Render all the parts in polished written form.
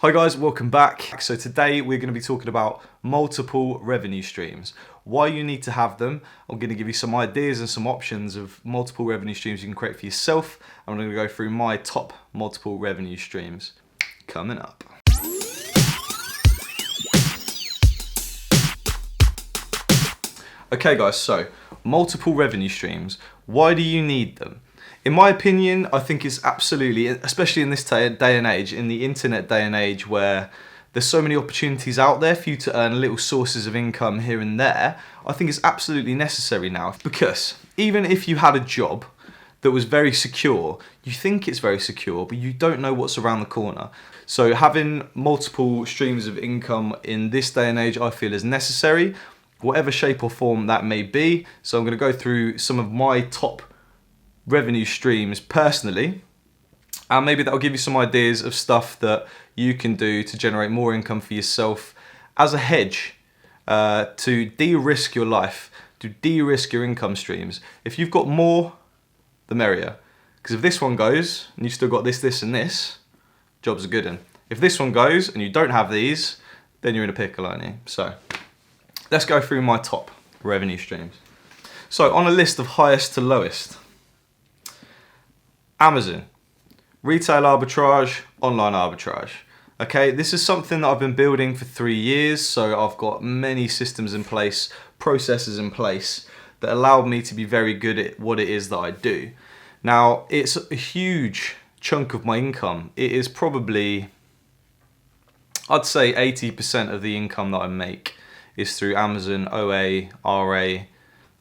Hi guys, welcome back. So today we're going to be talking about multiple revenue streams, why you need to have them. I'm going to give you some ideas and some options of multiple revenue streams you can create for yourself. I'm going to go through my top multiple revenue streams coming up. Okay guys, so multiple revenue streams, why do you need them? In my opinion, I think it's absolutely, especially in this day and age, in the internet day and age where there's so many opportunities out there for you to earn little sources of income here and there, I think it's absolutely necessary now. Because even if you had a job that was very secure, you think it's very secure, but you don't know what's around the corner. So having multiple streams of income in this day and age, I feel is necessary, whatever shape or form that may be. So I'm going to go through some of my top revenue streams personally, and maybe that'll give you some ideas of stuff that you can do to generate more income for yourself as a hedge to de-risk your life, to de-risk your income streams. If you've got more, the merrier. Because if this one goes and you've still got this and this, job's a good one. If this one goes and you don't have these, then you're in a pickle, aren't you? So let's go through my top revenue streams. So on a list of highest to lowest: Amazon, retail arbitrage, online arbitrage. Okay, this is something that I've been building for 3 years, so I've got many systems in place, processes in place that allow me to be very good at what it is that I do. Now, it's a huge chunk of my income. It is probably, I'd say 80% of the income that I make is through Amazon, OA, RA.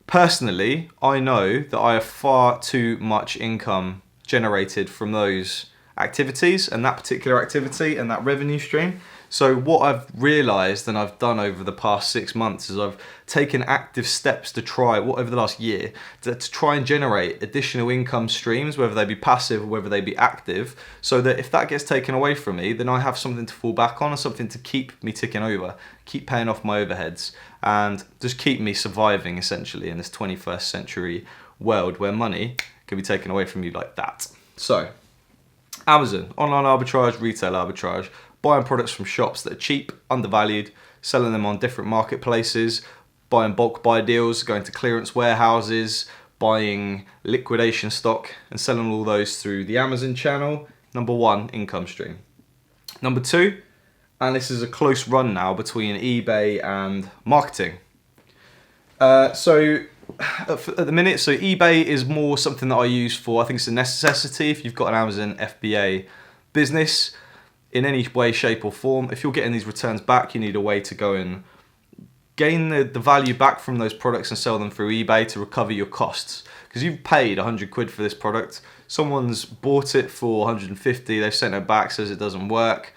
Personally, I know that I have far too much income generated from those activities and that particular activity and that revenue stream. So what I've realized and I've done over the past 6 months is I've taken active steps to try, over the last year, to try and generate additional income streams, whether they be passive or whether they be active, so that if that gets taken away from me, then I have something to fall back on and something to keep me ticking over, keep paying off my overheads, and just keep me surviving essentially in this 21st century world where money can be taken away from you like that. So, Amazon, online arbitrage, retail arbitrage, buying products from shops that are cheap, undervalued, selling them on different marketplaces, buying bulk buy deals, going to clearance warehouses, buying liquidation stock and selling all those through the Amazon channel. Number one, income stream. Number two, and this is a close run now between eBay and marketing. At the minute, so eBay is more something that I use for, I think it's a necessity if you've got an Amazon FBA business in any way, shape or form. If you're getting these returns back, you need a way to go and gain the value back from those products and sell them through eBay to recover your costs. Because you've paid 100 quid for this product, someone's bought it for 150, they've sent it back, says it doesn't work.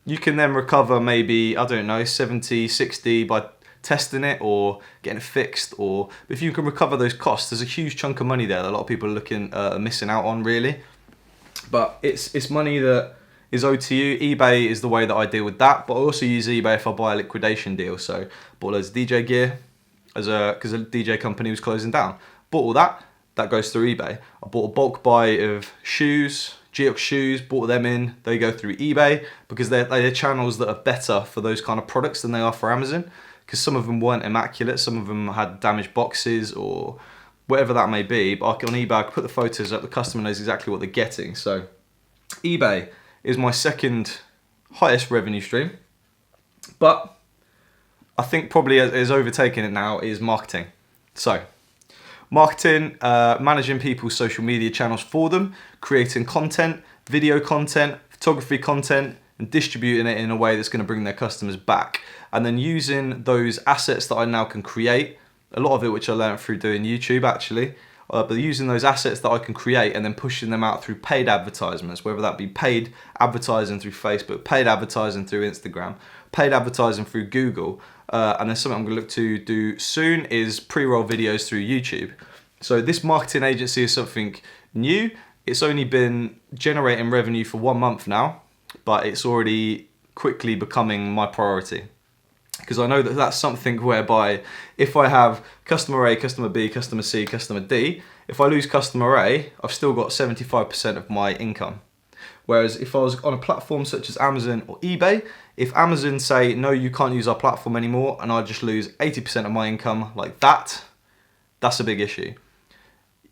You can then recover maybe, I don't know, 70, 60 by testing it or getting it fixed, or if you can recover those costs, there's a huge chunk of money there that a lot of people are missing out on, really. But it's money that is owed to you. eBay is the way that I deal with that, but I also use eBay if I buy a liquidation deal. So I bought loads of DJ gear because a DJ company was closing down. Bought all that goes through eBay. I bought a bulk buy of shoes, Geox shoes, bought them in, they go through eBay because they're channels that are better for those kind of products than they are for Amazon. Because some of them weren't immaculate, some of them had damaged boxes or whatever that may be. But on eBay, I can put the photos up, the customer knows exactly what they're getting. So eBay is my second highest revenue stream. But I think probably has overtaken it now is marketing. So marketing, managing people's social media channels for them, creating content, video content, photography content, and distributing it in a way that's going to bring their customers back. And then using those assets that I now can create, a lot of it which I learned through doing YouTube actually, but using those assets that I can create and then pushing them out through paid advertisements, whether that be paid advertising through Facebook, paid advertising through Instagram, paid advertising through Google, and then something I'm going to look to do soon is pre-roll videos through YouTube. So this marketing agency is something new. It's only been generating revenue for 1 month now, but it's already quickly becoming my priority. Because I know that that's something whereby if I have customer A, customer B, customer C, customer D, if I lose customer A, I've still got 75% of my income. Whereas if I was on a platform such as Amazon or eBay, if Amazon say, no, you can't use our platform anymore, and I just lose 80% of my income like that, that's a big issue.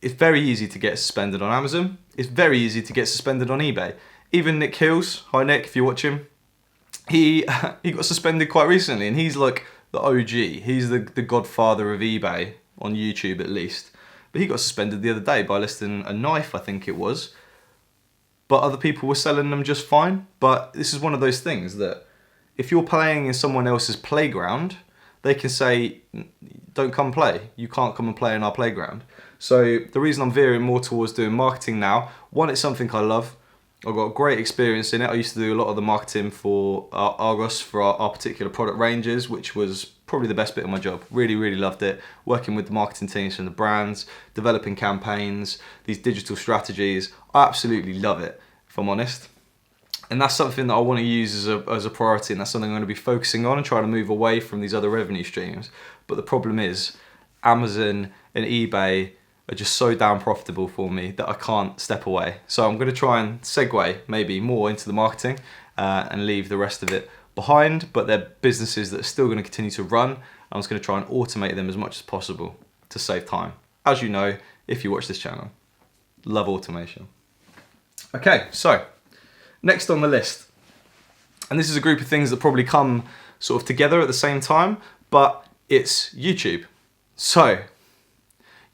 It's very easy to get suspended on Amazon. It's very easy to get suspended on eBay. Even Nick Hills, hi Nick, if you watch him, he got suspended quite recently, and he's like the OG. He's the godfather of eBay, on YouTube at least. But he got suspended the other day by listing a knife, I think it was. But other people were selling them just fine. But this is one of those things that if you're playing in someone else's playground, they can say, don't come play. You can't come and play in our playground. So the reason I'm veering more towards doing marketing now, one, it's something I love. I've got great experience in it. I used to do a lot of the marketing for Argos for our particular product ranges, which was probably the best bit of my job. Really, really loved it. Working with the marketing teams from the brands, developing campaigns, these digital strategies. I absolutely love it, if I'm honest. And that's something that I want to use as a priority, and that's something I'm going to be focusing on and trying to move away from these other revenue streams. But the problem is Amazon and eBay are just so damn profitable for me that I can't step away. So I'm going to try and segue maybe more into the marketing and leave the rest of it behind, but they're businesses that are still going to continue to run. I'm just going to try and automate them as much as possible to save time. As you know, if you watch this channel, love automation. Okay, so next on the list, and this is a group of things that probably come sort of together at the same time, but it's YouTube. So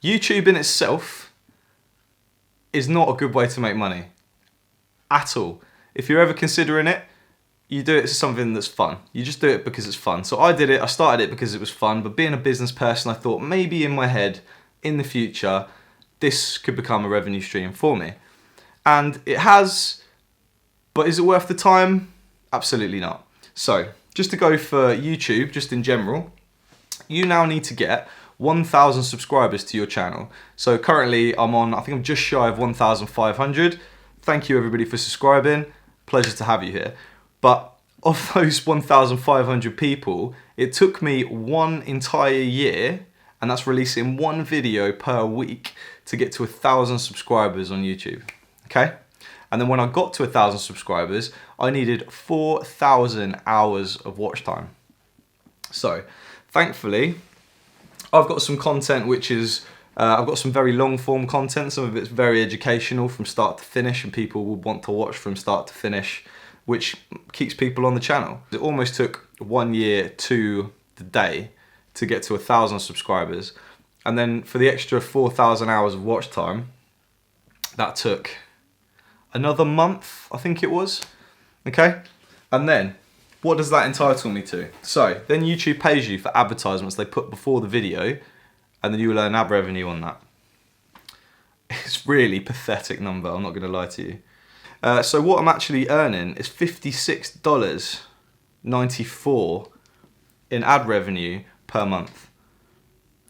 YouTube in itself is not a good way to make money at all. If you're ever considering it, you do it as something that's fun. You just do it because it's fun. So I did it, I started it because it was fun, but being a business person, I thought maybe in my head, in the future, this could become a revenue stream for me. And it has, but is it worth the time? Absolutely not. So just to go for YouTube, just in general, you now need to get 1,000 subscribers to your channel. So currently I think I'm just shy of 1,500. Thank you everybody for subscribing. Pleasure to have you here. But of those 1,500 people, it took me one entire year, and that's releasing one video per week, to get to 1,000 subscribers on YouTube, okay? And then when I got to 1,000 subscribers, I needed 4,000 hours of watch time. So thankfully, I've got some content which is, I've got some very long form content. Some of it's very educational from start to finish, and people will want to watch from start to finish, which keeps people on the channel. It almost took 1 year to the day to get to 1,000 subscribers. And then for the extra 4,000 hours of watch time, that took another month, I think it was, okay? And then, what does that entitle me to? So, then YouTube pays you for advertisements they put before the video, and then you will earn ad revenue on that. It's really pathetic number, I'm not gonna lie to you. So what I'm actually earning is $56.94 in ad revenue per month.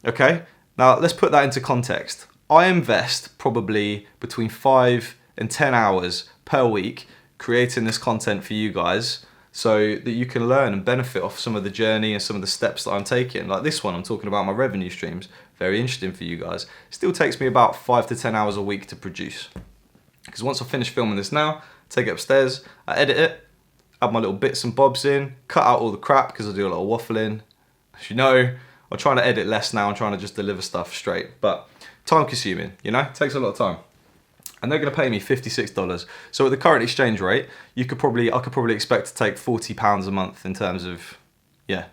Okay, now let's put that into context. I invest probably between 5 and 10 hours per week creating this content for you guys, so that you can learn and benefit off some of the journey and some of the steps that I'm taking. Like this one, I'm talking about my revenue streams. Very interesting for you guys. Still takes me about 5 to 10 hours a week to produce. Because once I finish filming this now, take it upstairs, I edit it, add my little bits and bobs in, cut out all the crap because I do a lot of waffling. As you know, I'm trying to edit less now, I'm trying to just deliver stuff straight. But time consuming, you know, it takes a lot of time. And they're going to pay me $56. So at the current exchange rate, I could probably expect to take £40 a month in terms of,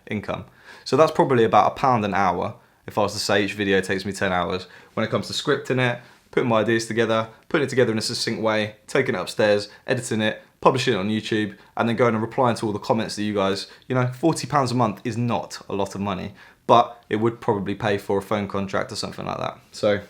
income. So that's probably about £1 an hour. If I was to say each video takes me 10 hours. When it comes to scripting it, putting my ideas together, putting it together in a succinct way, taking it upstairs, editing it, publishing it on YouTube, and then going and replying to all the comments that you guys, £40 a month is not a lot of money, but it would probably pay for a phone contract or something like that. So,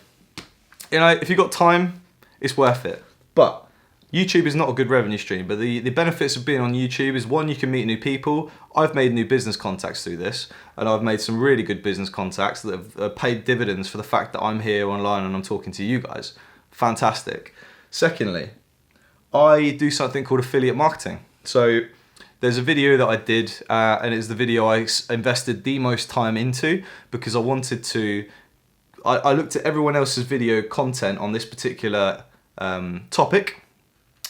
if you've got time, it's worth it. But YouTube is not a good revenue stream, but the benefits of being on YouTube is, one, you can meet new people. I've made new business contacts through this, and I've made some really good business contacts that have paid dividends for the fact that I'm here online and I'm talking to you guys. Fantastic. Secondly, I do something called affiliate marketing. So there's a video that I did, and it's the video I invested the most time into, because I wanted to, I looked at everyone else's video content on this particular topic,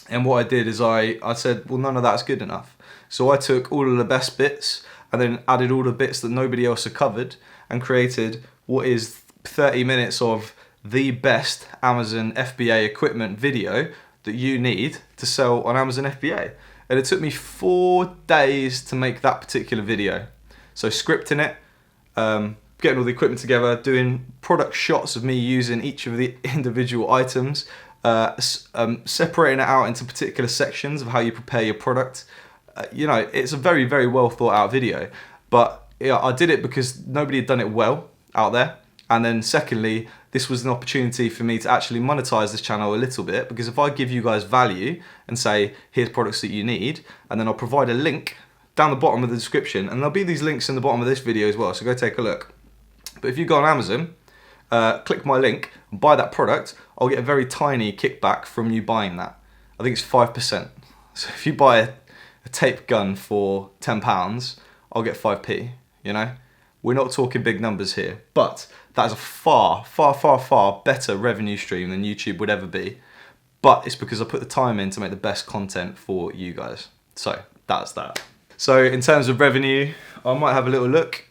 And what I did is I said, well, none of that's good enough. So I took all of the best bits and then added all the bits that nobody else had covered and created what is 30 minutes of the best Amazon FBA equipment video that you need to sell on Amazon FBA. And it took me 4 days to make that particular video. So scripting it, getting all the equipment together, doing product shots of me using each of the individual items, separating it out into particular sections of how you prepare your product. It's a very, very well thought out video, but I did it because nobody had done it well out there. And then secondly, this was an opportunity for me to actually monetize this channel a little bit, because if I give you guys value and say, here's products that you need, and then I'll provide a link down the bottom of the description, and there'll be these links in the bottom of this video as well, so go take a look. But if you go on Amazon, click my link and buy that product, I'll get a very tiny kickback from you buying that. I think it's 5%. So if you buy a tape gun for £10, I'll get 5p, We're not talking big numbers here, but that is a far, far, far, far better revenue stream than YouTube would ever be. But it's because I put the time in to make the best content for you guys. So that's that. So in terms of revenue, I might have a little look.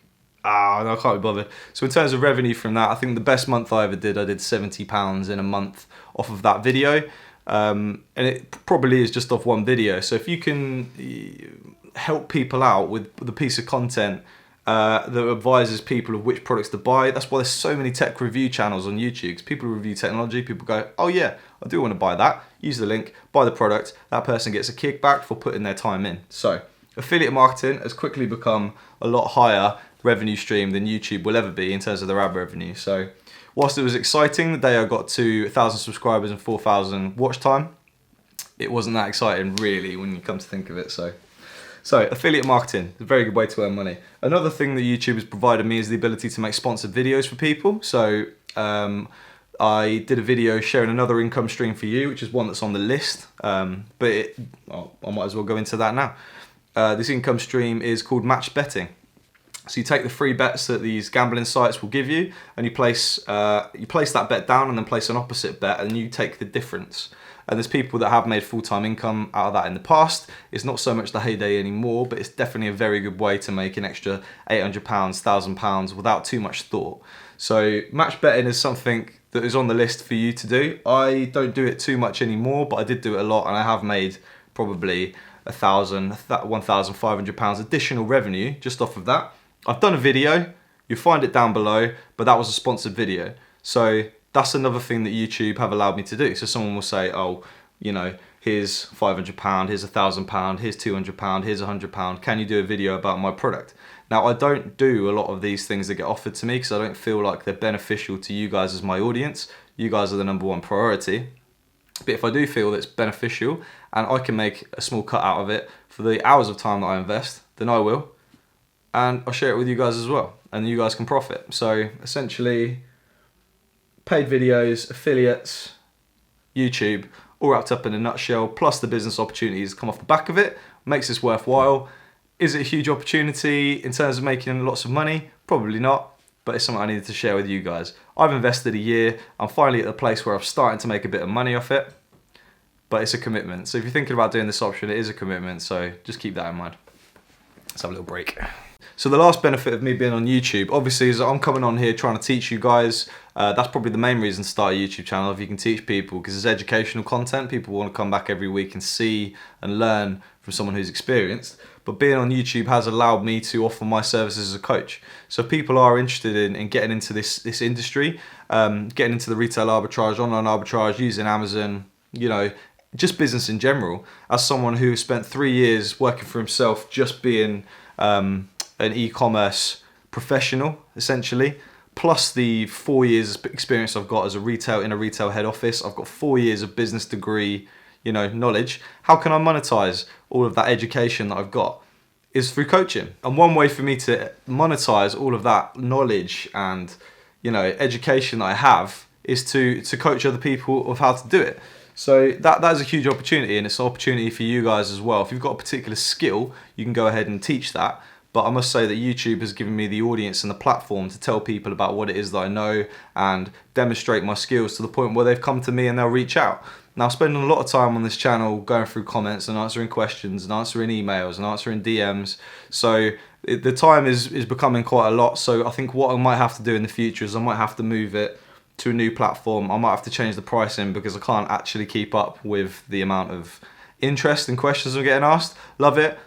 No, I can't be bothered. So in terms of revenue from that, I think the best month I ever did, I did £70 in a month off of that video. And it probably is just off one video. So if you can help people out with a piece of content that advises people of which products to buy, that's why there's so many tech review channels on YouTube. Because people review technology, people go, oh yeah, I do want to buy that. Use the link, buy the product. That person gets a kickback for putting their time in. So affiliate marketing has quickly become a lot higher revenue stream than YouTube will ever be in terms of their ad revenue. So whilst it was exciting the day I got to 1,000 subscribers and 4,000 watch time, it wasn't that exciting really when you come to think of it. So affiliate marketing is a very good way to earn money. Another thing that YouTube has provided me is the ability to make sponsored videos for people. So I did a video sharing another income stream for you, which is one that's on the list, I might as well go into that now. This income stream is called match betting. So you take the free bets that these gambling sites will give you, and you place that bet down and then place an opposite bet, and you take the difference. And there's people that have made full-time income out of that in the past. It's not so much the heyday anymore, but it's definitely a very good way to make an extra £800, £1,000 without too much thought. So match betting is something that is on the list for you to do. I don't do it too much anymore, but I did do it a lot, and I have made probably £1,500 additional revenue just off of that. I've done a video, you'll find it down below, but that was a sponsored video. So that's another thing that YouTube have allowed me to do. So someone will say, oh, here's £500, here's £1,000, here's £200, here's £100. Can you do a video about my product? Now, I don't do a lot of these things that get offered to me because I don't feel like they're beneficial to you guys as my audience. You guys are the #1 priority. But if I do feel that it's beneficial and I can make a small cut out of it for the hours of time that I invest, then I will. And I'll share it with you guys as well, and you guys can profit. So essentially, paid videos, affiliates, YouTube, all wrapped up in a nutshell, plus the business opportunities come off the back of it, makes this worthwhile. Is it a huge opportunity in terms of making lots of money? Probably not, but it's something I needed to share with you guys. I've invested a year, I'm finally at the place where I'm starting to make a bit of money off it, but it's a commitment. So if you're thinking about doing this option, it is a commitment, so just keep that in mind. Let's have a little break. So the last benefit of me being on YouTube, obviously, is that I'm coming on here trying to teach you guys. That's probably the main reason to start a YouTube channel, if you can teach people, because it's educational content. People want to come back every week and see and learn from someone who's experienced. But being on YouTube has allowed me to offer my services as a coach. So if people are interested in getting into this industry, getting into the retail arbitrage, online arbitrage, using Amazon, just business in general, as someone who spent 3 years working for himself, just being an e-commerce professional, essentially, plus the 4 years experience I've got as a retail head office. I've got 4 years of business degree, knowledge. How can I monetize all of that education that I've got? Is through coaching. And one way for me to monetize all of that knowledge and, education that I have is to coach other people of how to do it. So that is a huge opportunity, and it's an opportunity for you guys as well. If you've got a particular skill, you can go ahead and teach that. but I must say that YouTube has given me the audience and the platform to tell people about what it is that I know and demonstrate my skills to the point where they've come to me and they'll reach out. Now, I'm spending a lot of time on this channel going through comments and answering questions and answering emails and answering DMs. So the time is becoming quite a lot. So I think what I might have to do in the future is I might have to move it to a new platform. I might have to change the pricing because I can't actually keep up with the amount of interest and questions I'm getting asked. Love it.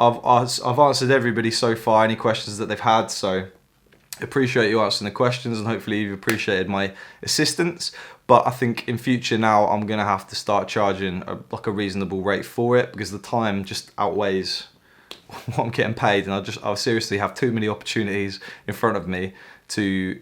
I've answered everybody so far, any questions that they've had, so appreciate you answering the questions, and hopefully you've appreciated my assistance. But I think in future now I'm gonna have to start charging a reasonable rate for it, because the time just outweighs what I'm getting paid, and I seriously have too many opportunities in front of me to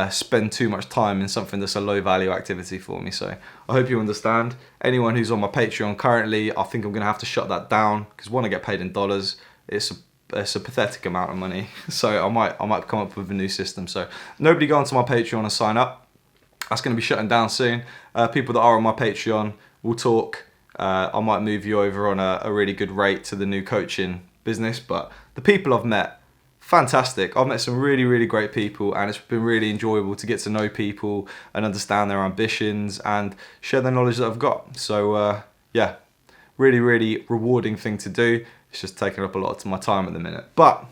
spend too much time in something that's a low value activity for me. So I hope you understand. Anyone who's on my Patreon currently, I think I'm gonna have to shut that down, because one, I get paid in dollars. It's a pathetic amount of money. So I might come up with a new system. So nobody go onto my Patreon and sign up. That's gonna be shutting down soon. People that are on my Patreon will talk. I might move you over on a really good rate to the new coaching business. But the people I've met, fantastic. I've met some really, really great people, and it's been really enjoyable to get to know people and understand their ambitions and share the knowledge that I've got. So yeah, really, really rewarding thing to do. It's just taking up a lot of my time at the minute. But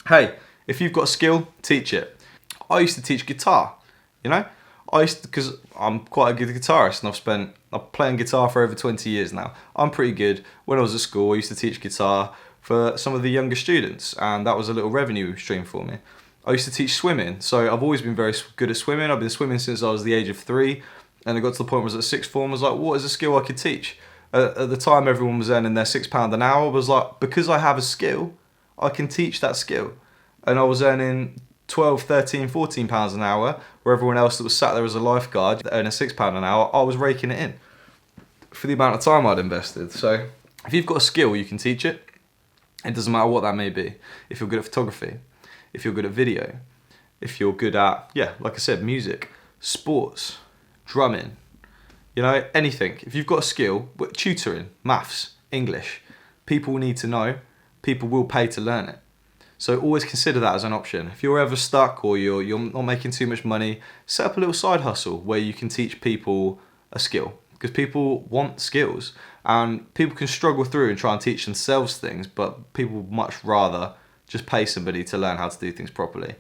hey, if you've got a skill, teach it. I used to teach guitar, you know? Because I'm quite a good guitarist, and I've playing guitar for over 20 years now. I'm pretty good. When I was at school, I used to teach guitar for some of the younger students, and that was a little revenue stream for me. I used to teach swimming, so I've always been very good at swimming. I've been swimming since I was the age of 3, and I got to the point where I was at sixth form. I was like, what is a skill I could teach? At the time, everyone was earning their £6 an hour. I was like, because I have a skill, I can teach that skill. And I was earning 12, 13, 14 pounds an hour, where everyone else that was sat there as a lifeguard earning £6 an hour, I was raking it in for the amount of time I'd invested. So if you've got a skill, you can teach it. It doesn't matter what that may be. If you're good at photography, if you're good at video, if you're good at, yeah, like I said, music, sports, drumming, you know, anything. If you've got a skill, tutoring, maths, English, people need to know, people will pay to learn it. So always consider that as an option. If you're ever stuck or you're not making too much money, set up a little side hustle where you can teach people a skill, because people want skills, and people can struggle through and try and teach themselves things, but people would much rather just pay somebody to learn how to do things properly,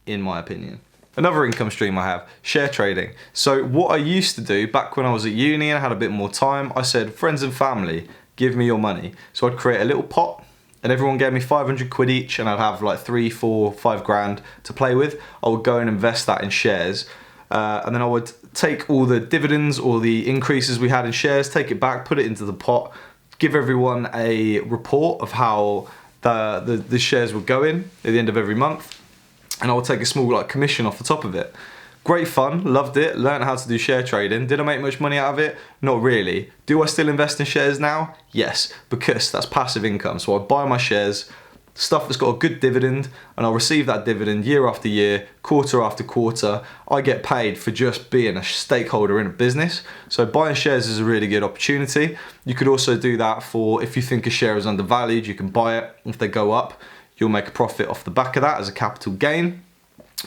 in my opinion. Another income stream I have, share trading. So what I used to do back when I was at uni and I had a bit more time, I said, friends and family, give me your money. So I'd create a little pot, and everyone gave me 500 quid each, and I'd have like 3, 4, 5 grand to play with. I would go and invest that in shares. And then I would take all the dividends or the increases we had in shares, take it back, put it into the pot, give everyone a report of how the shares were going at the end of every month, and I would take a small commission off the top of it. Great fun, loved it, learned how to do share trading. Did I make much money out of it? Not really. Do I still invest in shares now? Yes, because that's passive income. So I buy my shares, stuff that's got a good dividend, and I'll receive that dividend year after year, quarter after quarter. I get paid for just being a stakeholder in a business. So buying shares is a really good opportunity. You could also do that for, if you think a share is undervalued, you can buy it. If they go up, you'll make a profit off the back of that as a capital gain.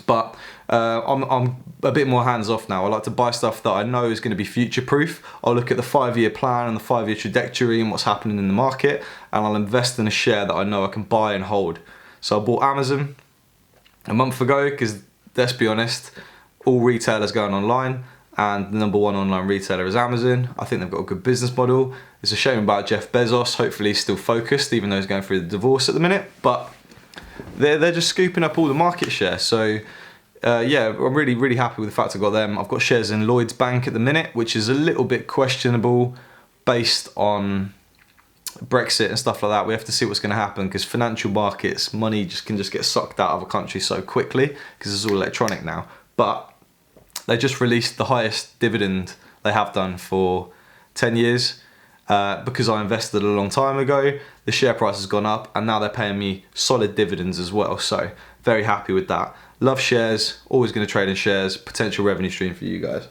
But I'm a bit more hands-off now. I like to buy stuff that I know is going to be future-proof. I'll look at the 5-year plan and the 5-year trajectory and what's happening in the market, and I'll invest in a share that I know I can buy and hold. So I bought Amazon a month ago because, let's be honest, all retailers going online, and the number 1 online retailer is Amazon. I think they've got a good business model. It's a shame about Jeff Bezos. Hopefully he's still focused, even though he's going through the divorce at the minute. But they're just scooping up all the market share. So yeah, I'm really, really happy with the fact I got them. I've got shares in Lloyds Bank at the minute, which is a little bit questionable based on Brexit and stuff like that. We have to see what's going to happen, because financial markets, money can just get sucked out of a country so quickly because it's all electronic now. But they just released the highest dividend they have done for 10 years. Because I invested a long time ago, the share price has gone up, and now they're paying me solid dividends as well. So very happy with that. Love shares, always going to trade in shares, potential revenue stream for you guys.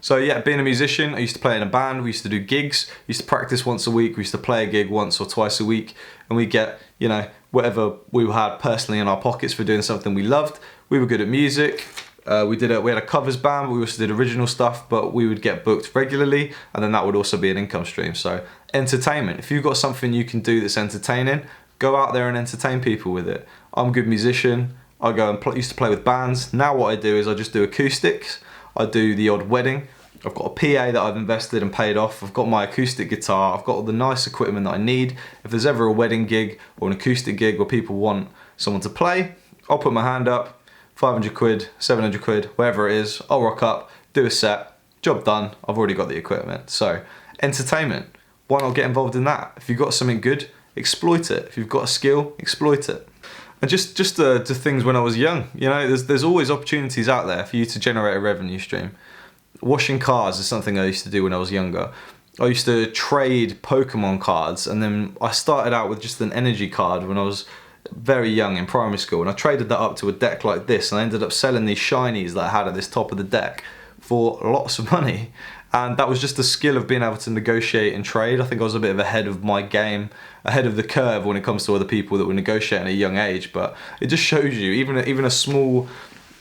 So yeah, being a musician, I used to play in a band, we used to do gigs, we used to practice once a week, we used to play a gig once or twice a week. and we get, you know, whatever we had personally in our pockets for doing something we loved. We were good at music. We had a covers band, but we also did original stuff, but we would get booked regularly, and then that would also be an income stream. So entertainment, if you've got something you can do that's entertaining, go out there and entertain people with it. I'm a good musician. I go and used to play with bands. Now what I do is I just do acoustics. I do the odd wedding. I've got a PA that I've invested and paid off. I've got my acoustic guitar. I've got all the nice equipment that I need. If there's ever a wedding gig or an acoustic gig where people want someone to play, I'll put my hand up. 500 quid, 700 quid, wherever it is, I'll rock up, do a set, job done, I've already got the equipment. So, entertainment, why not get involved in that? If you've got something good, exploit it. If you've got a skill, exploit it. And just to things when I was young, you know, there's always opportunities out there for you to generate a revenue stream. Washing cars is something I used to do when I was younger. I used to trade Pokemon cards, and then I started out with just an energy card when I was very young in primary school, and I traded that up to a deck like this, and I ended up selling these shinies that I had at this top of the deck for lots of money. And that was just the skill of being able to negotiate and trade. I think I was a bit of ahead of my game, ahead of the curve when it comes to other people that were negotiating at a young age. But it just shows you, even a small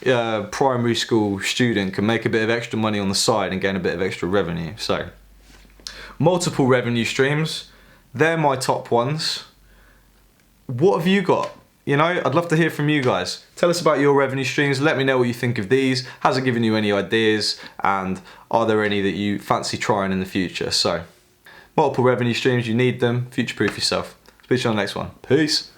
primary school student can make a bit of extra money on the side and gain a bit of extra revenue. So multiple revenue streams, they're my top ones. What have you got? You know, I'd love to hear from you guys. Tell us about your revenue streams. Let me know what you think of these. Has it given you any ideas? And are there any that you fancy trying in the future? So, multiple revenue streams, you need them. Future-proof yourself. Speak to you on the next one. Peace.